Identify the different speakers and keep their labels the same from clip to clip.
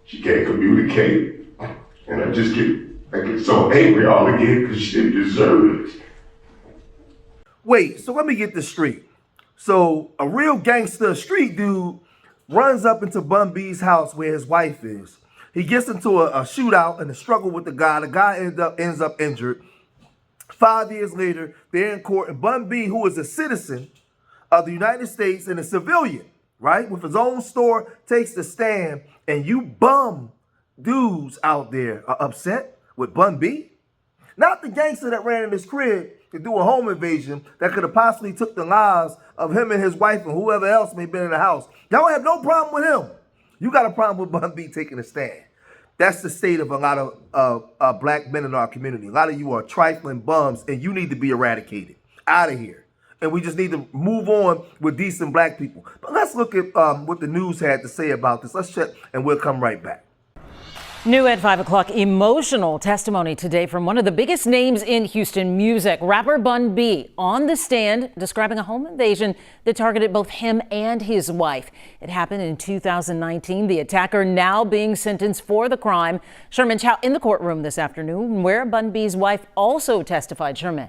Speaker 1: She can't communicate. And I get so angry all again because she didn't deserve it.
Speaker 2: Wait, so let me get this straight. So a real gangster street dude runs up into Bun B's house where his wife is. He gets into a shootout and a struggle with the guy. The guy ends up injured. 5 years later, they're in court, and Bun B, who is a citizen of the United States and a civilian, right, with his own store, takes the stand, and you bum dudes out there are upset with Bun B? Not the gangster that ran in his crib to do a home invasion that could have possibly took the lives of him and his wife and whoever else may have been in the house. Y'all have no problem with him. You got a problem with Bun B taking a stand. That's the state of a lot of black men in our community. A lot of you are trifling bums, and you need to be eradicated out of here. And we just need to move on with decent black people. But let's look at what the news had to say about this. Let's check, and we'll come right back.
Speaker 3: New at 5 o'clock, emotional testimony today from one of the biggest names in Houston music, rapper Bun B, on the stand describing a home invasion that targeted both him and his wife. It happened in 2019. The attacker now being sentenced for the crime. Sherman Chow in the courtroom this afternoon, where Bun B's wife also testified. Sherman.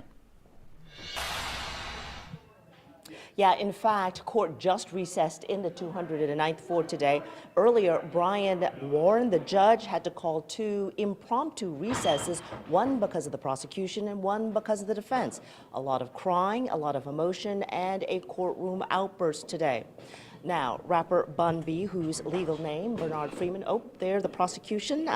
Speaker 4: Yeah, in fact, court just recessed in the 209th for today. Earlier, Brian warned the judge had to call two impromptu recesses, one because of the prosecution and one because of the defense. A lot of crying, a lot of emotion, and a courtroom outburst today. Now, rapper Bun B, whose legal name, Bernard Freeman, there, the prosecution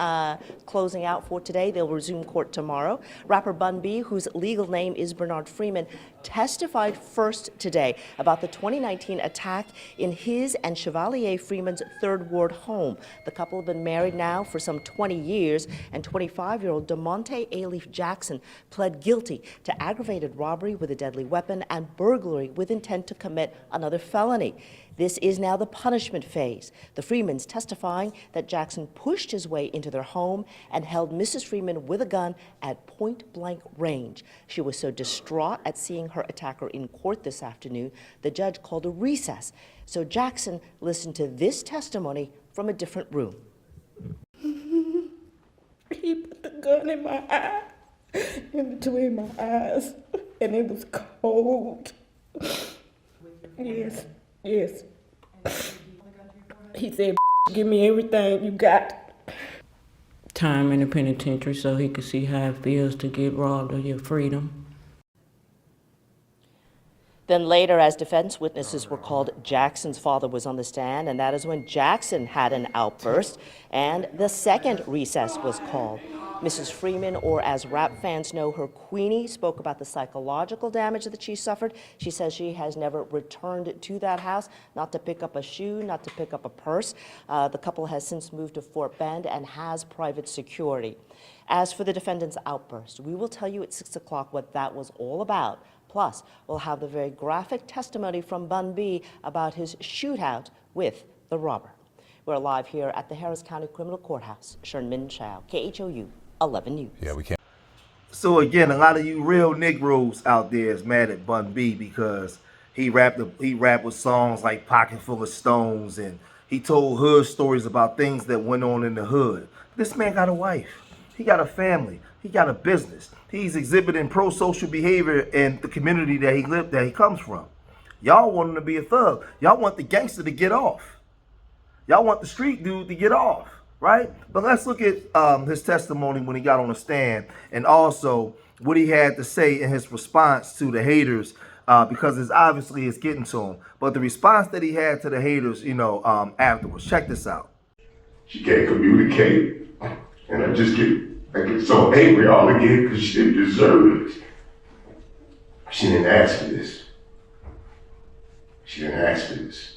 Speaker 4: closing out for today. They'll resume court tomorrow. Rapper Bun B, whose legal name is Bernard Freeman, testified first today about the 2019 attack in his and Chevalier Freeman's Third Ward home. The couple have been married now for some 20 years, and 25-year-old Demonte A-Leaf Jackson pled guilty to aggravated robbery with a deadly weapon and burglary with intent to commit another felony. This is now the punishment phase. The Freemans testifying that Jackson pushed his way into their home and held Mrs. Freeman with a gun at point-blank range. She was so distraught at seeing her attacker in court this afternoon, the judge called a recess. So Jackson listened to this testimony from a different room.
Speaker 5: He put the gun in my eye, in between my eyes, and it was cold. Yes. Yes. He said, give me everything you got. Time in the penitentiary so he could see how it feels to get robbed of your freedom.
Speaker 4: Then later, as defense witnesses were called, Jackson's father was on the stand, and that is when Jackson had an outburst, and the second recess was called. Mrs. Freeman, or as rap fans know her, Queenie, spoke about the psychological damage that she suffered. She says she has never returned to that house, not to pick up a shoe, not to pick up a purse. The couple has since moved to Fort Bend and has private security. As for the defendant's outburst, we will tell you at 6 o'clock what that was all about. Plus, we'll have the very graphic testimony from Bun B about his shootout with the robber. We're live here at the Harris County Criminal Courthouse. Sherman Chow, KHOU 11 News.
Speaker 6: Yeah, we can't.
Speaker 2: So again, a lot of you real Negroes out there is mad at Bun B because he rapped with songs like Pocket Full of Stones, and he told hood stories about things that went on in the hood. This man got a wife. He got a family. He got a business. He's exhibiting pro-social behavior in the community that he comes from. Y'all want him to be a thug. Y'all want the gangster to get off. Y'all want the street dude to get off, right? But let's look at his testimony when he got on the stand, and also what he had to say in his response to the haters, because it's getting to him. But the response that he had to the haters, afterwards. Check this out.
Speaker 1: She can't communicate, and I get so angry all again because she didn't deserve it. She didn't ask for this. She didn't ask for this.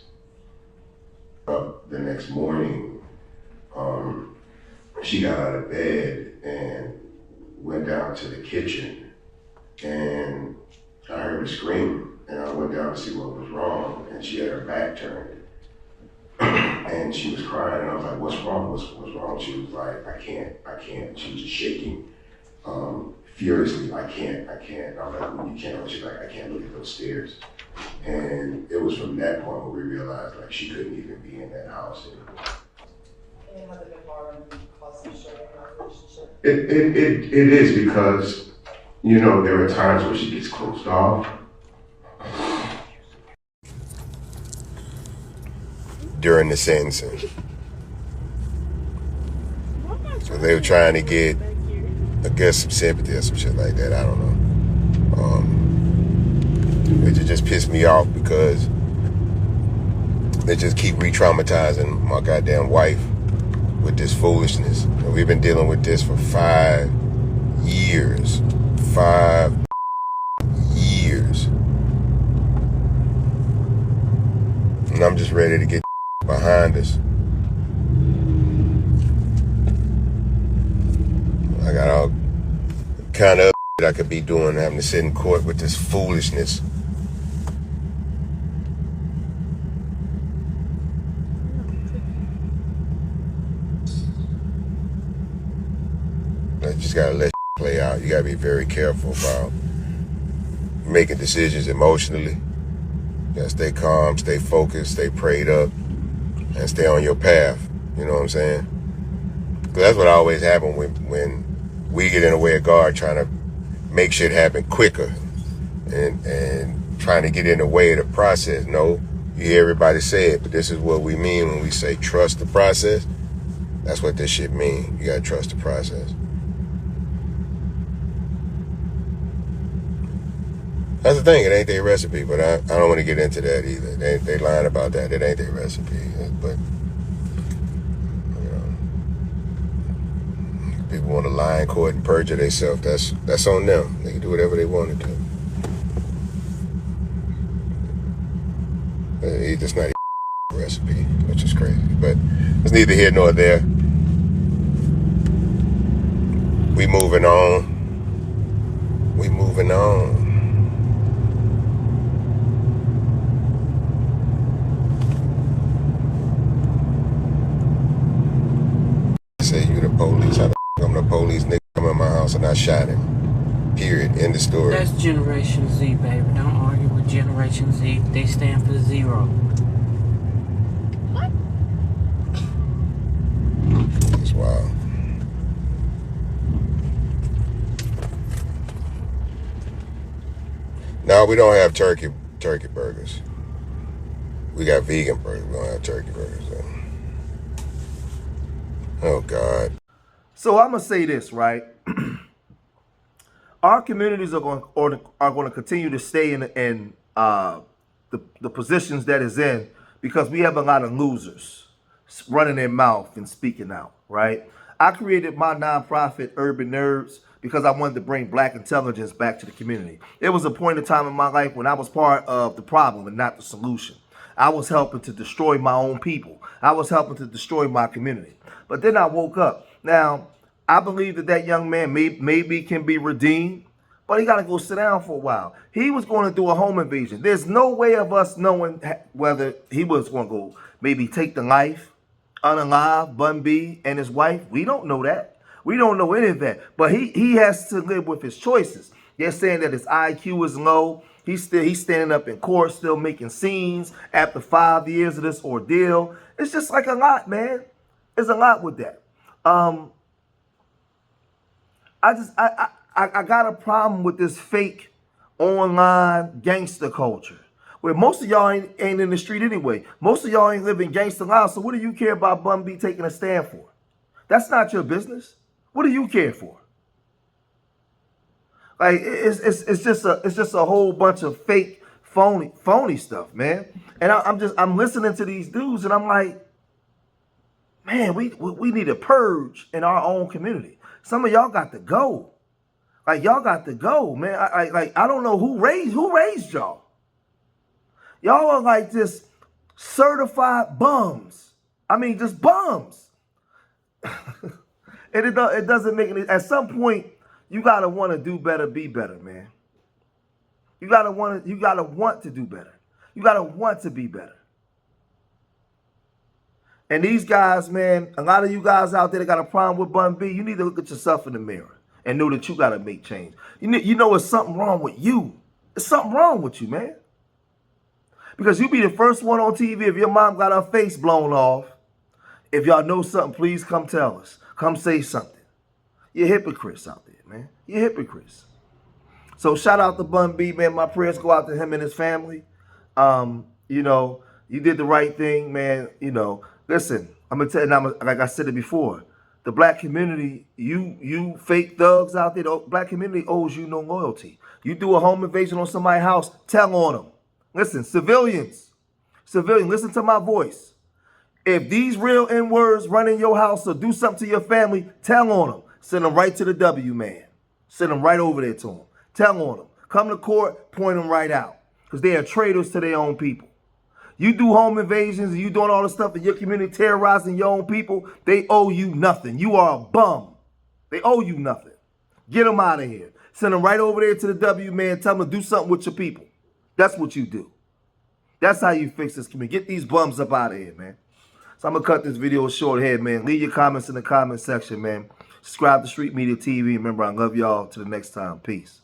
Speaker 1: The next morning, she got out of bed and went down to the kitchen, and I heard her scream, and I went down to see what was wrong, and she had her back turned. And she was crying, and I was like, what's wrong? What's wrong? She was like, I can't. She was just shaking furiously. I can't. I was like, well, you can't. She's like, I can't look at those stairs. And it was from that point where we realized like she couldn't even be in that house anymore. It is because, you know, there are times where she gets closed off. During the sentencing. So they were trying to get, I guess, some sympathy or some shit like that. I don't know. It just pissed me off because they just keep re-traumatizing my goddamn wife with this foolishness. And we've been dealing with this for 5 years. 5 years. And I'm just ready to get behind us. I got all kind of that I could be doing, having to sit in court with this foolishness. I just gotta let play out. You gotta be very careful about making decisions emotionally. You gotta stay calm, stay focused, stay prayed up, and stay on your path. You know what I'm saying? Because that's what always happens when we get in the way of God trying to make shit happen quicker and trying to get in the way of the process. No, you hear everybody say it, but this is what we mean when we say trust the process. That's what this shit mean. You gotta trust the process. That's the thing, it ain't their recipe, but I don't want to get into that either. They lying about that. It ain't their recipe. But, you know, people want to lie in court and perjure themselves. That's on them. They can do whatever they want to do. It's just not a recipe, which is crazy. But it's neither here nor there. We moving on. We moving on. Say you the police. How the I'm the police? Nigga come in my house and I shot him. Period. End of story.
Speaker 5: That's Generation Z, baby. Don't argue with Generation Z. They stand for zero. What?
Speaker 1: It's wild. No, we don't have turkey burgers. We got vegan burgers. We don't have turkey burgers though. Oh God.
Speaker 2: So I'm gonna say this, right? Our communities are going to continue to stay in the positions that is in because we have a lot of losers running their mouth and speaking out, right? I created my nonprofit Urban Nerds because I wanted to bring black intelligence back to the community. It was a point in time in my life when I was part of the problem and not the solution. I was helping to destroy my own people. I was helping to destroy my community. But then I woke up. Now, I believe that young man maybe can be redeemed, but he got to go sit down for a while. He was going to do a home invasion. There's no way of us knowing whether he was going to go maybe take the life, unalive Bun B and his wife. We don't know that. We don't know any of that. But he has to live with his choices. They're saying that his IQ is low. He's standing up in court, still making scenes after 5 years of this ordeal. It's just like a lot, man. There's a lot with that. I got a problem with this fake online gangster culture where most of y'all ain't in the street anyway. Most of y'all ain't living gangster lives. So what do you care about Bun B taking a stand for? That's not your business. What do you care for? Like it's just a whole bunch of fake phony stuff, man. And I'm listening to these dudes and I'm like, man, we need a purge in our own community. Some of y'all got to go. Like y'all got to go, man. I don't know who raised y'all. Y'all are like just certified bums. I mean, just bums. And it doesn't make any. At some point, you gotta want to do better, be better, man. You gotta want to do better. You gotta want to be better. And these guys, man, a lot of you guys out there that got a problem with Bun B, you need to look at yourself in the mirror and know that you got to make change. You know there's something wrong with you. There's something wrong with you, man. Because you be the first one on TV if your mom got her face blown off If y'all know something, please come tell us. Come say something. You're hypocrites out there, man. You're hypocrites. So shout out to Bun B, man. My prayers go out to him and his family. You know, you did the right thing, man. You know, listen, I'm gonna tell you, like I said it before, the black community, you fake thugs out there, the black community owes you no loyalty. You do a home invasion on somebody's house, tell on them. Listen, civilians, listen to my voice. If these real N-words run in your house or do something to your family, tell on them. Send them right to the W, man. Send them right over there to them. Tell on them. Come to court, point them right out. Because they are traitors to their own people. You do home invasions and you doing all this stuff in your community, terrorizing your own people, they owe you nothing. You are a bum. They owe you nothing. Get them out of here. Send them right over there to the W, man. Tell them to do something with your people. That's what you do. That's how you fix this community. Get these bums up out of here, man. So I'm going to cut this video short here, man. Leave your comments in the comment section, man. Subscribe to Street Media TV. Remember, I love y'all. Till the next time. Peace.